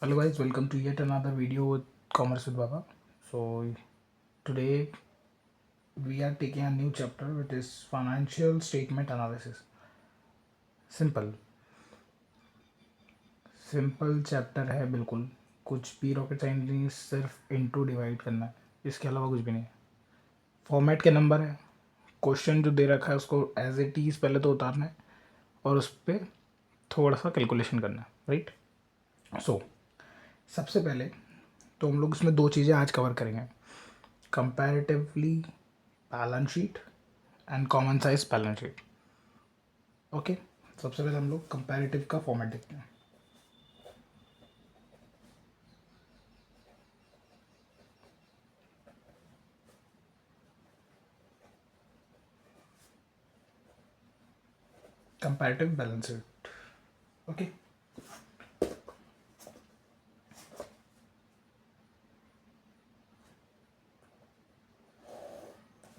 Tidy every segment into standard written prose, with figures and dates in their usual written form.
Hello guys, welcome to yet another video with Commerce with Baba. So today we are taking a new chapter which is financial statement analysis. Simple simple chapter है बिल्कुल, कुछ भी rocket science नहीं, सिर्फ into divide करना है, इसके अलावा कुछ भी नहीं है। फॉर्मेट के नंबर है, क्वेश्चन जो दे रखा है उसको एज इट इज़ पहले तो उतारना है और उस पर थोड़ा सा कैलकुलेशन करना है, राइट। सो सबसे पहले तो हम लोग इसमें दो चीज़ें आज कवर करेंगे, comparatively balance sheet and common size balance sheet. Okay, सबसे पहले हम लोग कंपैरेटिव का फॉर्मेट देखते हैं। Comparative balance sheet, okay.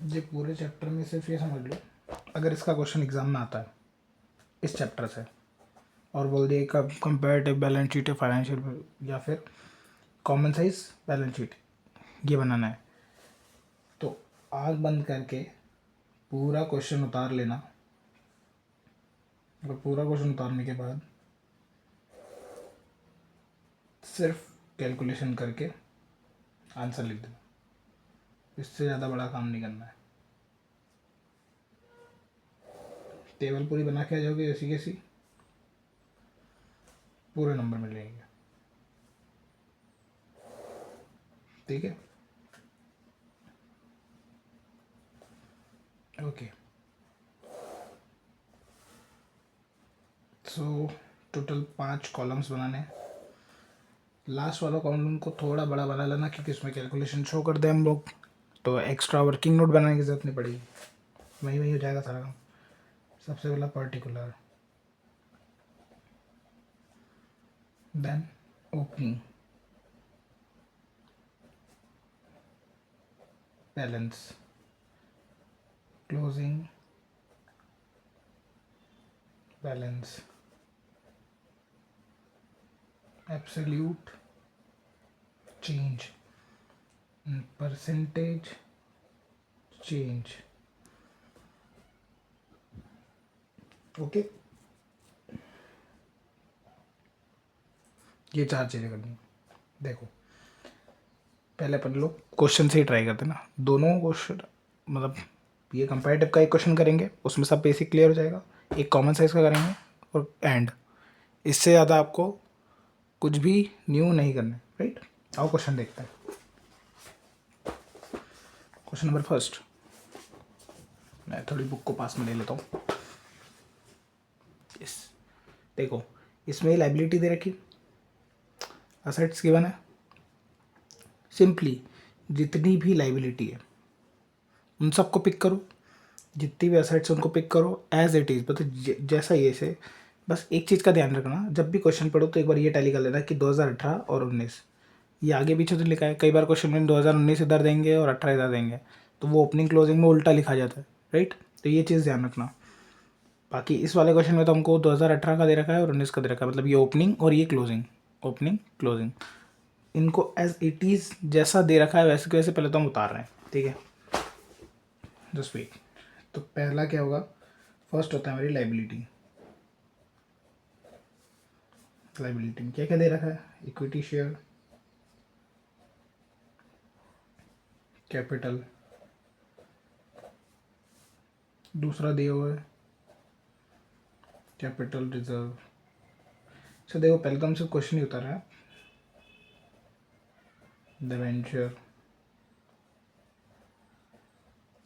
ये पूरे चैप्टर में सिर्फ ये समझ लो, अगर इसका क्वेश्चन एग्जाम में आता है इस चैप्टर से और बोल दिए कब कंपैरेटिव बैलेंस शीट है फाइनेंशियल या फिर कॉमन साइज बैलेंस शीट ये बनाना है, तो आग बंद करके पूरा क्वेश्चन उतार लेना और पूरा क्वेश्चन उतारने के बाद सिर्फ कैलकुलेशन करके आंसर लिख देना। इससे ज़्यादा बड़ा काम नहीं करना है। टेबल पूरी बना के आ जाओगे ऐसी कैसी, पूरे नंबर मिल जाएंगे, ठीक है। ओके, सो टोटल 5 कॉलम्स बनाने हैं। लास्ट वाला कॉलम को थोड़ा बड़ा बना लेना क्योंकि इसमें कैलकुलेशन शो कर दे हम लोग, तो एक्स्ट्रा वर्किंग नोट बनाने की जरूरत नहीं पड़ेगी, वही वही हो जाएगा सारा काम। सबसे पहला particular, then opening balance, closing balance, absolute change, percentage change. Okay, ये 4 चीज़ें करनी है। देखो पहले अपन लोग क्वेश्चन से ही ट्राई करते हैं ना, दोनों क्वेश्चन मतलब ये कंपैरेटिव का एक क्वेश्चन करेंगे, उसमें सब बेसिक क्लियर हो जाएगा, एक कॉमन साइज का करेंगे और एंड, इससे ज़्यादा आपको कुछ भी न्यू नहीं करना है, राइट। आओ क्वेश्चन देखते हैं। क्वेश्चन नंबर फर्स्ट, मैं थोड़ी बुक को पास में ले लेता हूँ। यस, देखो इसमें लाइबिलिटी दे रखी, असेट्स गिवन है। सिंपली जितनी भी लाइबिलिटी है उन सबको पिक करो, जितनी भी असेट्स उनको पिक करो एज इट इज़, मतलब जैसा ये से। बस एक चीज़ का ध्यान रखना, जब भी क्वेश्चन पढ़ो तो एक बार ये टैली कर लेना कि 2018 और 19 ये आगे पीछे तो लिखा है। कई बार क्वेश्चन में 2019 इधर देंगे और 18 इधर देंगे, तो वो ओपनिंग क्लोजिंग में उल्टा लिखा जाता है, राइट। तो ये चीज़ ध्यान रखना। बाकी इस वाले क्वेश्चन में तो हमको 2018 का दे रखा है और 19 का दे रखा है, मतलब ये ओपनिंग और ये क्लोजिंग, ओपनिंग क्लोजिंग, इनको एज इट इज़ जैसा दे रखा है वैसे के वैसे पहले तो हम उतार रहे हैं, ठीक है। Just wait. तो पहला क्या होगा, फर्स्ट होता है हमारी लाइबिलिटी। लाइबिलिटी में क्या क्या दे रखा है, इक्विटी शेयर, कैपिटल, दूसरा दिया हुआ है कैपिटल रिजर्व। अच्छा देखो पहले तो हमसे क्वेश्चन ही उतारा है, डिवेंचर,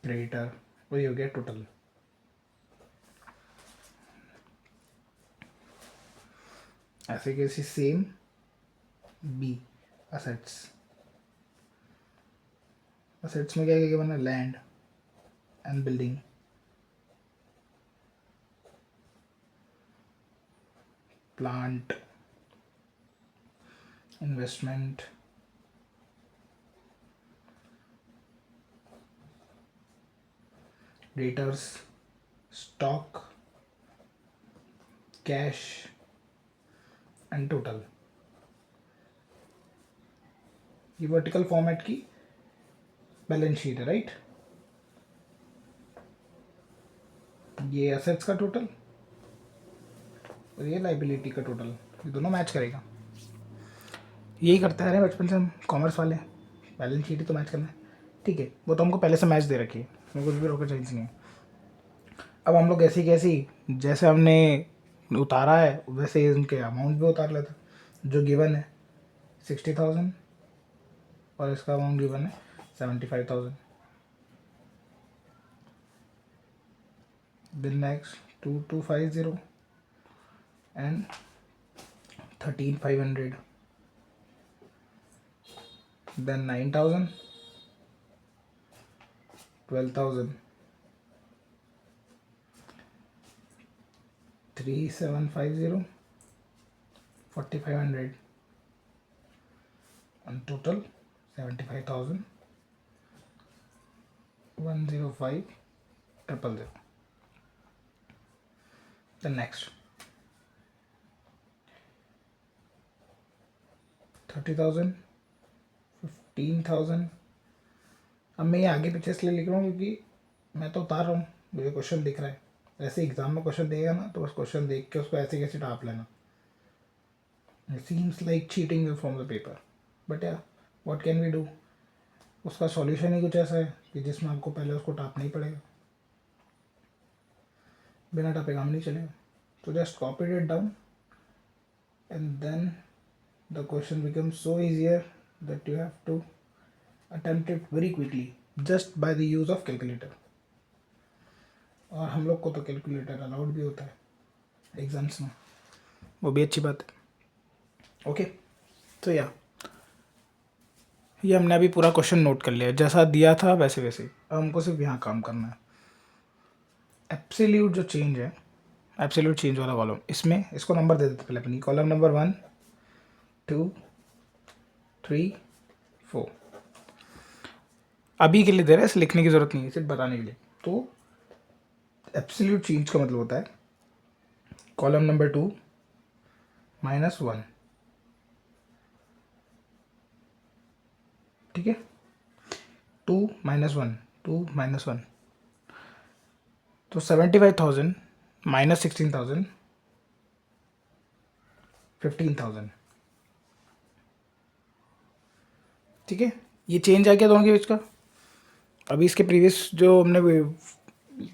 क्रेडिटर, वही हो गया टोटल। ऐसे कैसे सेम बी, असेट्स। असेट्स में क्या क्या बना, land and building, plant, investment, debtors, stock, cash and total. ये वर्टिकल फॉर्मेट की बैलेंस शीट है, राइट। ये एसेट्स का टोटल और ये लाइबिलिटी का टोटल, ये दोनों मैच करेगा। यही करते आ रहे हैं बचपन से हम कॉमर्स वाले, बैलेंस शीट ही तो मैच करना है। ठीक है, वो तो हमको पहले से मैच दे रखी है, उसमें कुछ भी रोकर चेंज नहीं है। अब हम लोग ऐसी कैसी जैसे हमने उतारा है वैसे ही उनके अमाउंट भी उतार लेते, जो गिवन है 60,000 और इसका अमाउंट गिवन है 75,000। then next 2250 and 13,500, then 9,000, 12,000, 3,750, 4,500 and total 75,000, 105,000. Then next 30,000, 15,000। अब मैं ये आगे पीछे इसलिए लिख रहा हूँ क्योंकि मैं तो उतार रहा हूँ, मुझे क्वेश्चन दिख रहा है। ऐसे एग्जाम में क्वेश्चन देगा ना तो बस क्वेश्चन देख के उसको ऐसे कैसे टाप लेना। It seems like cheating you from the paper, but yeah, what can we do? उसका सॉल्यूशन ही कुछ ऐसा है कि जिसमें आपको पहले उसको टापना ही पड़ेगा, बिना टापे काम नहीं चलेगा। तो just copy it down and then the question becomes so easier that you have to attempt it very quickly just by the use of calculator. और हम लोग को तो कैलकुलेटर अलाउड भी होता है एग्जाम्स में, वो भी अच्छी बात है। ओके, तो ये हमने अभी पूरा क्वेश्चन नोट कर लिया, जैसा दिया था वैसे वैसे। अब हमको सिर्फ यहाँ काम करना है। एब्सोल्यूट जो चेंज है, एब्सोल्यूट चेंज वाला कॉलम, इसमें इसको नंबर दे देते पहले अपनी। कॉलम नंबर 1, 2, 3, 4 अभी के लिए दे रहा है, इसे लिखने की ज़रूरत नहीं है, सिर्फ बताने के लिए। तो एब्सोल्यूट चेंज का मतलब होता है कॉलम नंबर 2 -1, ठीक है। 2 -1, 2 -1, तो 75,000 -16,000, 15,000, ठीक है। ये चेंज आ गया दोनों के बीच का। अभी इसके प्रीवियस जो हमने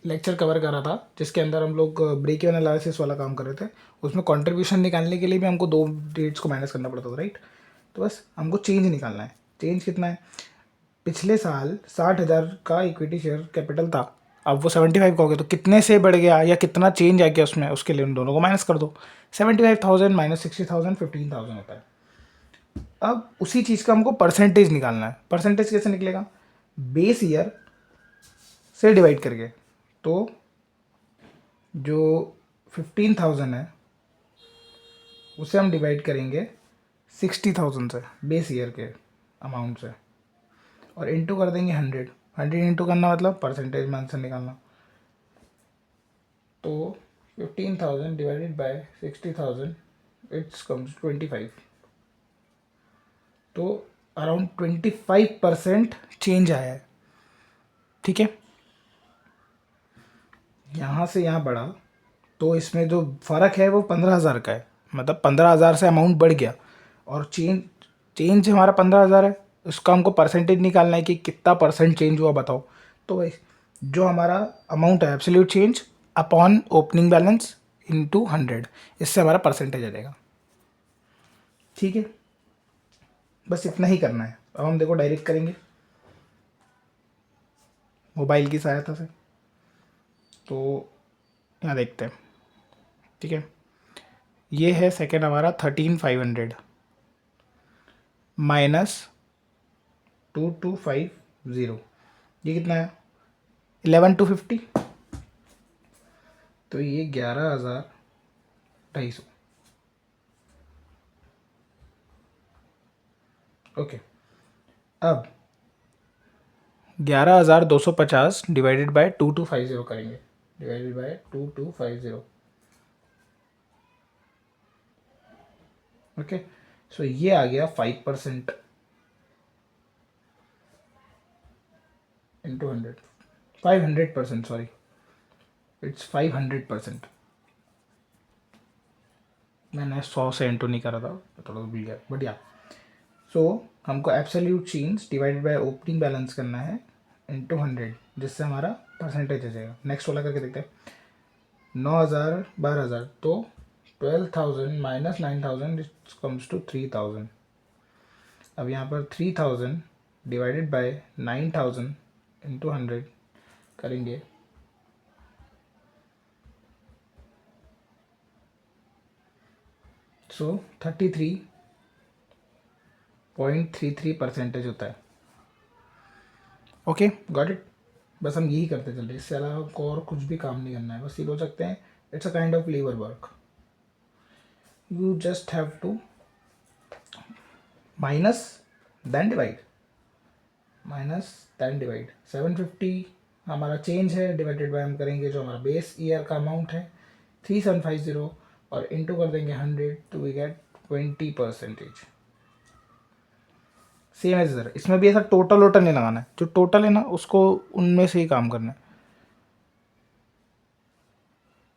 लेक्चर कवर करा था जिसके अंदर हम लोग ब्रेक इवन एनालिसिस वाला काम कर रहे थे, उसमें कंट्रीब्यूशन निकालने के लिए भी हमको दो डेट्स को माइनस करना पड़ता था, राइट। तो बस हमको चेंज निकालना है। चेंज कितना है? पिछले साल 60,000 का इक्विटी शेयर कैपिटल था, अब वो 75 का हो गया, तो कितने से बढ़ गया या कितना चेंज आ गया उसमें, उसके लिए उन दोनों को माइनस कर दो। 75,000 -60,000 15,000 होता है। अब उसी चीज़ का हमको परसेंटेज निकालना है। परसेंटेज कैसे निकलेगा? बेस ईयर से डिवाइड करके। तो जो 15,000 है उसे हम डिवाइड करेंगे 60,000 से, बेस ईयर के अमाउंट से, और इंटू कर देंगे 100। 100 इंटू करना मतलब परसेंटेज में आंसर निकालना। तो 15,000 डिवाइडेड बाय 60,000 इट्स कम्स 25। तो अराउंड 25% चेंज आया है, ठीक है। यहाँ से यहाँ बढ़ा तो इसमें जो फ़र्क है वो 15,000 का है, मतलब 15,000 से अमाउंट बढ़ गया। और चेंज हमारा 15,000 है, उसका हमको परसेंटेज निकालना है कि कितना परसेंट चेंज हुआ बताओ। तो भाई जो हमारा अमाउंट है absolute change upon opening balance into 100, इससे हमारा परसेंटेज आ जाएगा, ठीक है। बस इतना ही करना है। अब हम देखो डायरेक्ट करेंगे मोबाइल की सहायता से। तो यहाँ देखते हैं, ठीक है। ये है सेकेंड हमारा 13,500 -2250, ये कितना है? 11,250, तो ये 11,250। ओके, अब 11,250 डिवाइडेड बाय 2250 करेंगे, डिवाइडेड बाय 2250। ओके, सो ये आ गया 5%। Into 100, 500%, sorry, it's 500%। मैंने 100 से इंटू नहीं करा था, थोड़ा भूल गया, बट या सो हमको absolute change divided by opening balance करना है इंटू 100, जिससे हमारा परसेंटेज आ जाएगा। नेक्स्ट वाला करके देखते हैं। 9,000 12,000, तो 12,000 माइनस 9,000 इट कम्स टू 3,000। अब यहाँ पर 3,000 डिवाइडेड बाय 9,000 इंटू 100 करेंगे, सो 33.33% होता है। Okay, got it. बस हम यही करते चल रहे, इससे अलावा हमको और कुछ भी काम नहीं करना है। बस ये बोल सकते हैं it's a kind of labour work. You just have to minus then divide, minus then divide. 750 हमारा चेंज है, डिवाइडेड बाय हम करेंगे जो हमारा बेस ईयर का अमाउंट है 3750, और इंटू कर देंगे 100, तो वी गेट 20%। सेम एज इधर, इसमें भी ऐसा टोटल वोटल नहीं लगाना है, जो टोटल है ना उसको उनमें से ही काम करना है।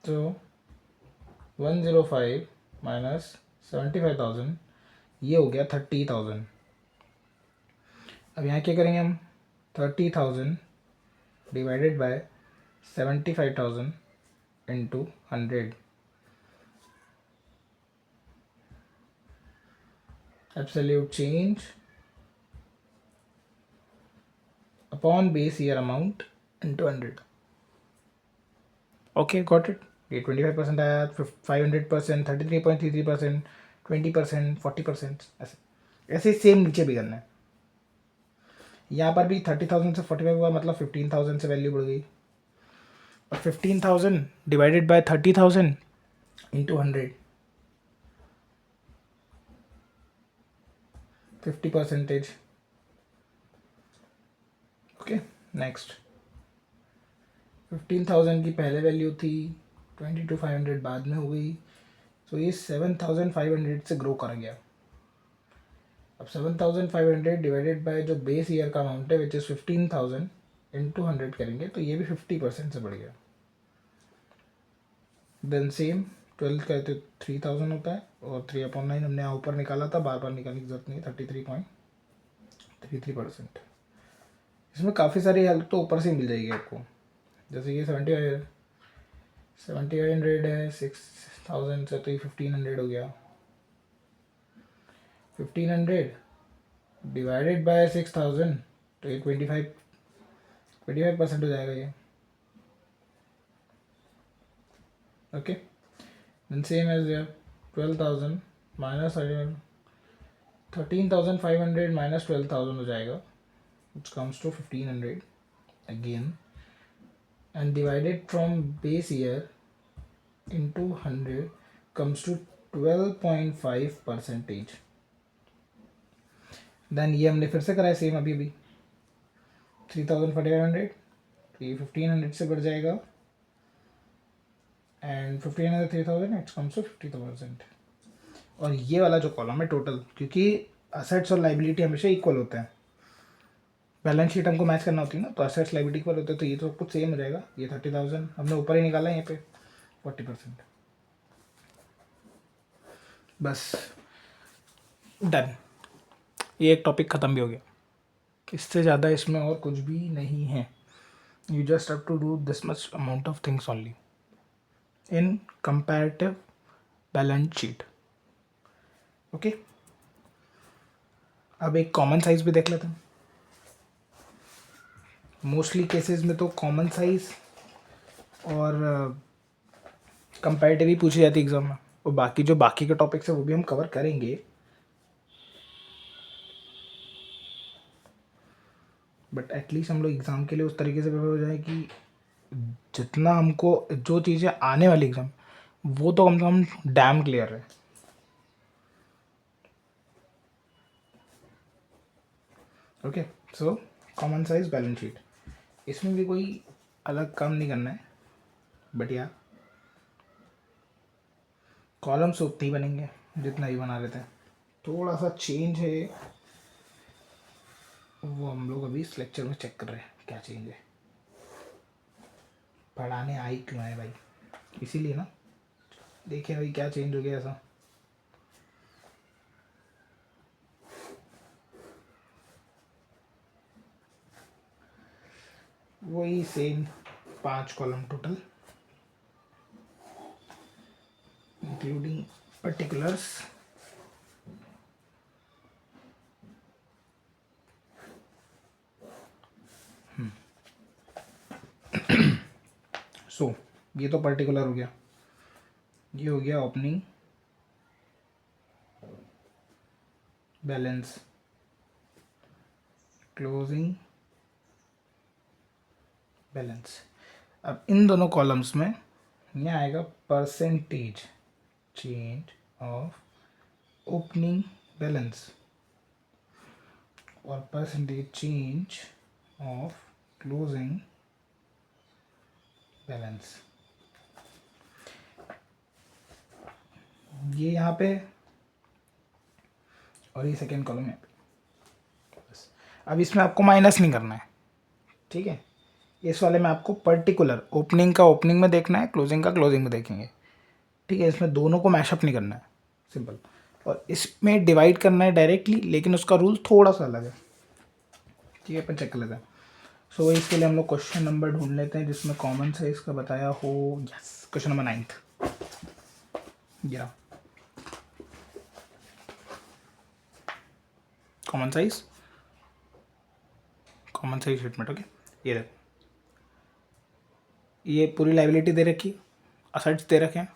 तो 105 माइनस 75,000, ये हो गया 30,000। अब यहाँ क्या करेंगे हम, 30,000 divided by 75,000 into 100, absolute change upon base year amount into 100। Okay, got it. ये 25% आया, 500%, 33.33%, 20%, 40%, ऐसे ऐसे सेम नीचे भी करना है। यहाँ पर भी 30,000 से 45 हुआ, मतलब 15,000 से वैल्यू बढ़ गई, और 15,000 divided by 30,000 into 100, 50%। Okay, next 15,000 की पहले वैल्यू थी, 22,500 बाद में हो गई, तो ये 7,500 से ग्रो कर गया। अब 7,500 डिवाइडेड बाय जो बेस ईयर का अमाउंट है विच इज़ 15,000 इंटू 100 करेंगे, तो ये भी 50% से बढ़ गया। देन सेम 12 का तो 3,000 होता है, और 3/9 हमने यहाँ ऊपर निकाला था, बार बार निकालने की जरूरत नहीं, 33.33%। इसमें काफ़ी सारी हेल्प तो ऊपर से मिल जाएगी आपको, जैसे कि 7,500 है, 6,000 से तो ये 1,500 हो गया। 1,500 डिवाइडेड बाय 6,000, तो ये 25% हो जाएगा ये। Okay, then same as there 12,000 minus 13,500 minus 12,000 हो जाएगा, which comes to 1,500 again, and divided from base year into 100 comes to 12.5%। Then ये हमने फिर से कराया सेम, अभी 3,500, तो ये 1,500 से बढ़ जाएगा, एंड 1,500 3,000 इट्स कम्स टू 50,000। और ये वाला जो कॉलम है टोटल, क्योंकि असेट्स और लाइबिलिटी हमेशा इक्वल होते हैं, बैलेंस शीट हमको मैच करना होती है ना, तो असेट्स लाइबिलिटी इक्वल होते हैं, तो ये तो कुछ सेम हो जाएगा। ये 30,000 हमने ऊपर ही निकाला है, यहाँ पे 40%। बस डन, ये एक टॉपिक ख़त्म भी हो गया। इससे ज़्यादा इसमें और कुछ भी नहीं है। You just have to do this much amount of things only in comparative balance sheet. Okay, अब एक कॉमन साइज भी देख लेते हैं। मोस्टली केसेस में तो कॉमन साइज और कंपैरेटिव ही पूछी जाती है एग्जाम में, और बाकी जो बाकी के टॉपिक्स है वो भी हम कवर करेंगे, बट एटलीस्ट हम लोग एग्ज़ाम के लिए उस तरीके से प्रिपेयर हो जाए कि जितना हमको जो चीज़ें आने वाली एग्ज़ाम वो तो कम से कम डैम क्लियर है। Okay, so common size balance sheet, इसमें भी कोई अलग काम नहीं करना है, बट या कॉलम्स उतने ही बनेंगे जितना ही बना रहे थे। थोड़ा सा चेंज है, वो हम लोग अभी इस लेक्चर में चेक कर रहे हैं क्या चेंज है, पढ़ाने आई क्यों है भाई, इसीलिए ना। देखिए भाई क्या चेंज हो गया ऐसा। वही same 5 column total including particulars. So ये तो पर्टिकुलर हो गया, ये हो गया ओपनिंग बैलेंस, क्लोजिंग बैलेंस। अब इन दोनों कॉलम्स में ये आएगा percentage change of opening balance और percentage change of closing balance. ये यहाँ पे और ये सेकेंड कॉलम यहाँ पे। बस अब इसमें आपको माइनस नहीं करना है, ठीक है। इस वाले में आपको पर्टिकुलर ओपनिंग का ओपनिंग में देखना है, क्लोजिंग का क्लोजिंग में देखेंगे, ठीक है। इसमें दोनों को मैशअप नहीं करना है, सिंपल। और इसमें डिवाइड करना है डायरेक्टली, लेकिन उसका रूल थोड़ा सा अलग है, ठीक है। अपन चेक कर लेते हैं। सो इसके लिए हम लोग क्वेश्चन नंबर ढूंढ लेते हैं जिसमें कॉमन साइज का बताया हो। Yes, question number 9th। या कॉमन साइज स्टेटमेंट, ओके। ये देखो, ये पूरी लाइबिलिटी दे रखी, असेट्स दे रखे हैं,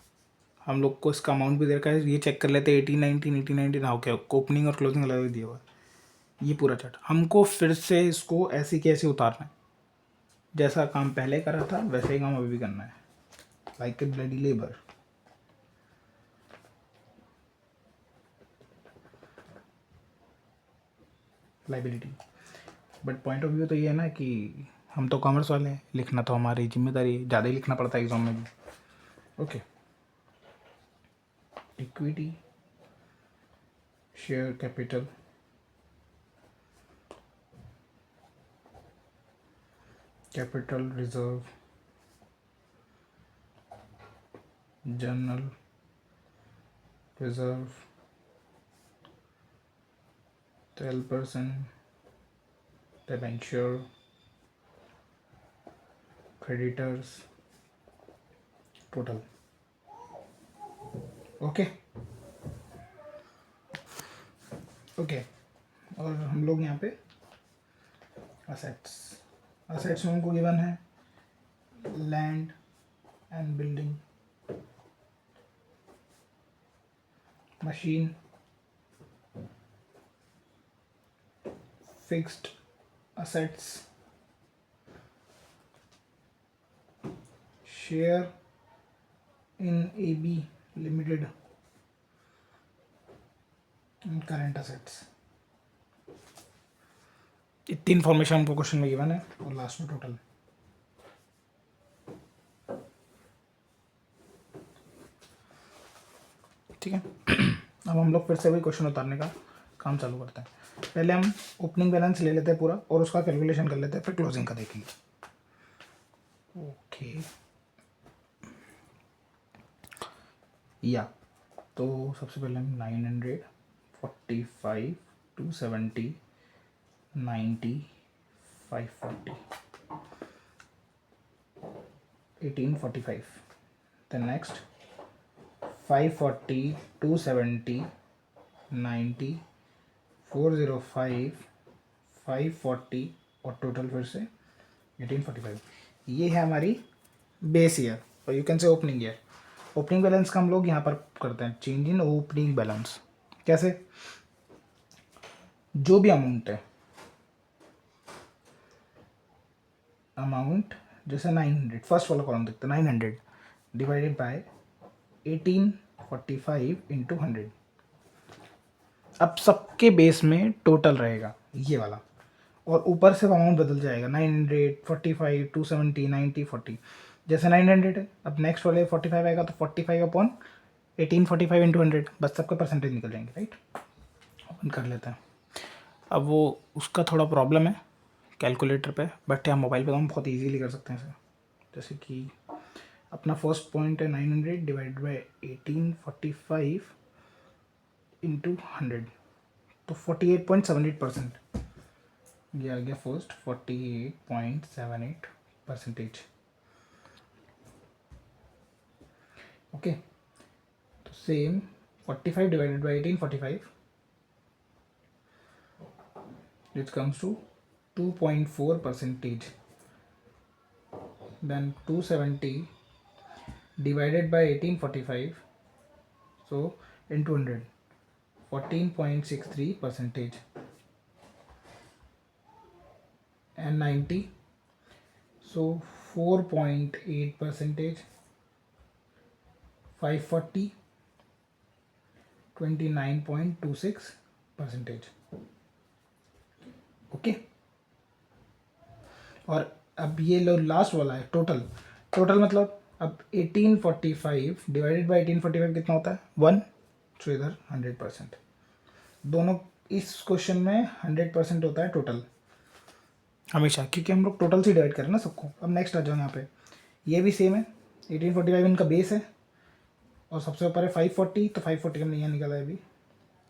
हम लोग को इसका अमाउंट भी दे रखा है। ये चेक कर लेते हैं 18, 19 हाँ क्या ओपनिंग और क्लोजिंग अलग दिया हुआ है। ये पूरा चार्ट हमको फिर से इसको ऐसे कैसे उतारना है, जैसा काम पहले करा था वैसे ही काम अभी भी करना है, like a bloody labour. Liability, but point of view तो ये है ना कि हम तो कॉमर्स वाले हैं, लिखना तो हमारी जिम्मेदारी है, ज़्यादा ही लिखना पड़ता है एग्जाम में भी, okay. Equity, share capital, capital reserve, general reserve, 12% debenture, creditors, total, okay okay. और हम लोग यहाँ पे असेट्स में हमको गिवन है land and building, machine, fixed assets, share in AB Limited, and current assets। इतनी इन्फॉर्मेशन हमको क्वेश्चन में गिवन है और लास्ट में टोटल। ठीक है। अब हम लोग फिर से वही क्वेश्चन उतारने का काम चालू करते हैं। पहले हम ओपनिंग बैलेंस ले लेते हैं पूरा और उसका कैलकुलेशन कर लेते हैं, फिर क्लोजिंग का देखेंगे, ओके। या तो सबसे पहले हम 900, 45, 270, 90, 540, 1845, then next 540, 270, 90, 405, 540 और टोटल फिर से 1845। ये है हमारी बेस ईयर और you can say opening year. Opening balance का हम लोग यहाँ पर करते हैं चेंज इन ओपनिंग बैलेंस। कैसे, जो भी अमाउंट है, अमाउंट जैसे 900, फर्स्ट वाला कॉलम देखते हैं, 900 डिवाइडेड बाय 1845 इंटू 100। अब सबके बेस में टोटल रहेगा ये वाला और ऊपर से अमाउंट बदल जाएगा 900, 45, 270, 90, 40। जैसे 900 है, अब नेक्स्ट वाले 45 आएगा तो 45 अपॉन 1845 इंटू 100, बस सबका परसेंटेज निकल जाएंगे, राइट। ओपन कर लेते हैं। अब वो उसका थोड़ा प्रॉब्लम है, कैलकुलेटर पे, बट यहाँ मोबाइल पे तो हम बहुत इजीली कर सकते हैं इसे। जैसे कि अपना फर्स्ट पॉइंट है 900 डिवाइड बाई 1845 इंटू 100, तो 48.78%। ये आ गया फर्स्ट 48.78%। ओके, तो same 45 divided by 1845 which comes to 2.4%. Then 270 divided by 1845, so into 100, 14.63%. And 90, so 4.8%. 540, 29.26%. Okay, और अब ये लो लास्ट वाला है टोटल। टोटल मतलब अब 1845 डिवाइडेड बाई 1845 कितना होता है 1, सो इधर 100%। दोनों इस क्वेश्चन में 100% होता है टोटल हमेशा, क्योंकि हम लोग टोटल से डिवाइड करें ना सबको। अब नेक्स्ट आ जाओ यहाँ पे, ये भी सेम है, 1845 इनका बेस है और सबसे ऊपर है 540, तो 540 का नहीं निकला है अभी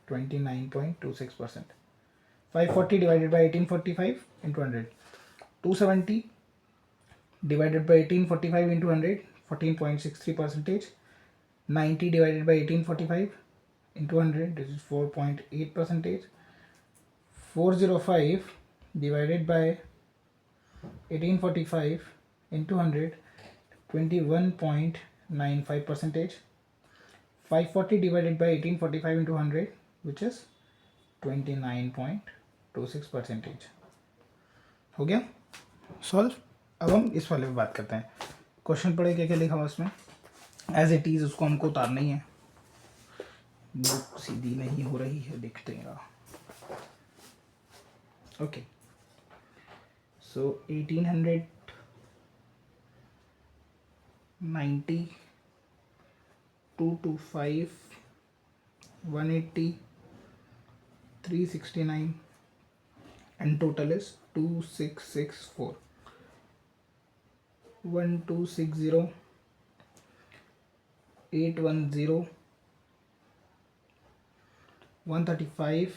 29.26%। 540 divided by 1845 into 100, 270 divided by 1845 into 100, 14.63%. 90 divided by 1845 into 100, this is 4.8%. 405 divided by 1845 into 100, 21.95%. 540 divided by 1845 into 100, which is 29.26%। हो गया सॉल्व। अब हम इस वाले पे बात करते हैं। क्वेश्चन पढ़े क्या क्या लिखा हुआ उसमें, एज इट इज़ उसको हमको उतारना ही है। बुक सीधी नहीं हो रही है, देखते हैं। Okay, so 1890, 225, 180, 369 and total is 2664। 1260, 810, 135,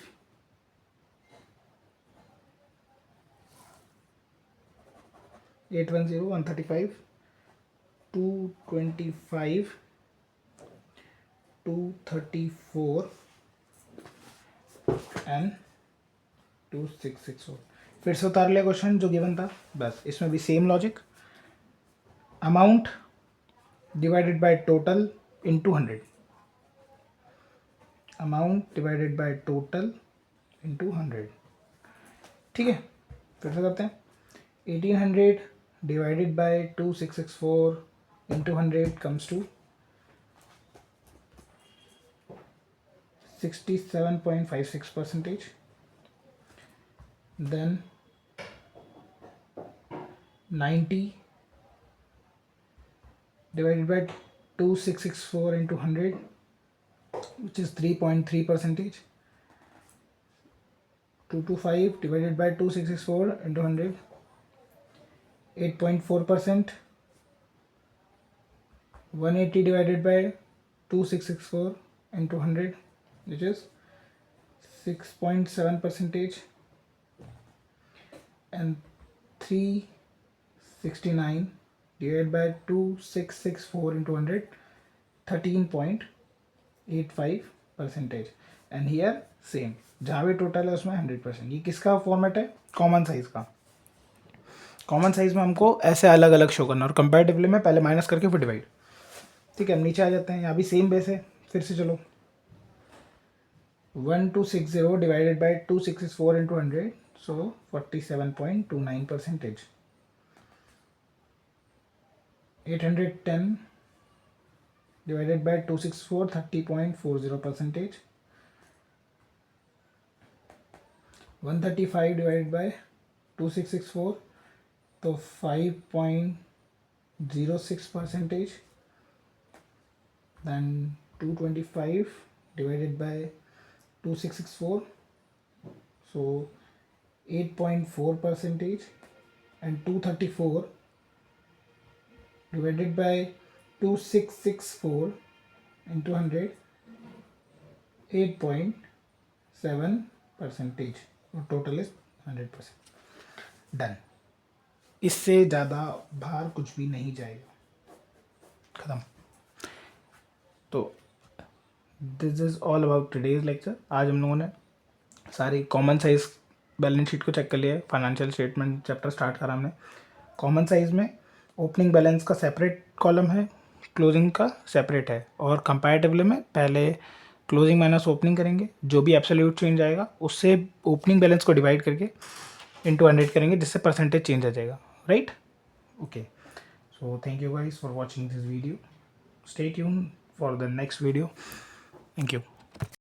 810, 135, 225, 234 and 2664। फिर से उतार लिया क्वेश्चन जो गिवन था, बस इसमें भी same logic. Amount divided by total into 100, amount divided by total into 100। ठीक है, फिर से करते हैं। 1800 divided by 2664 into 100 comes to 67.56%. Then 90 divided by 2664 into 100, which is 3.3%. 225 divided by 2664 into 100, 8.4%. 180 divided by 2664 into 100, which is 6.7%. And 369 divided by 2664 into 100, 13.85%। And here same, जहाँ भी total है उसमें 100%। ये किसका फॉर्मेट है, कॉमन साइज का। कॉमन साइज में हमको ऐसे अलग अलग शो करना और कंपैरेटिवली में पहले माइनस करके फिर डिवाइड। ठीक है, हम नीचे आ जाते हैं, यहाँ भी सेम बेस है। फिर से चलो, 1260 divided by 2664 into 100, so 47.29%. 810 divided by 264, 30.40%. 135 divided by 2664, तो 5.06%. Then 225 divided by 2664, so 8.4%, and 234 divided by 2664 into 100, 8.7%, और टोटल इज 100%. डन. इससे ज़्यादा बाहर कुछ भी नहीं जाएगा. ख़त्म. तो this is all about today's lecture. आज हम लोगों ने सारी कॉमन साइज बैलेंस शीट को चेक कर लिया है. फाइनेंशियल स्टेटमेंट चैप्टर स्टार्ट करा हमने. कॉमन साइज में ओपनिंग बैलेंस का सेपरेट कॉलम है, क्लोजिंग का सेपरेट है, और कंपैरेटिवली में पहले क्लोजिंग माइनस ओपनिंग करेंगे. जो भी एब्सोल्यूट चेंज आएगा उससे ओपनिंग बैलेंस को डिवाइड करके इंटू 100 करेंगे, जिससे परसेंटेज चेंज आ जाएगा. Right. Okay. So thank you guys for watching this video. Stay tuned for the next video. Thank you.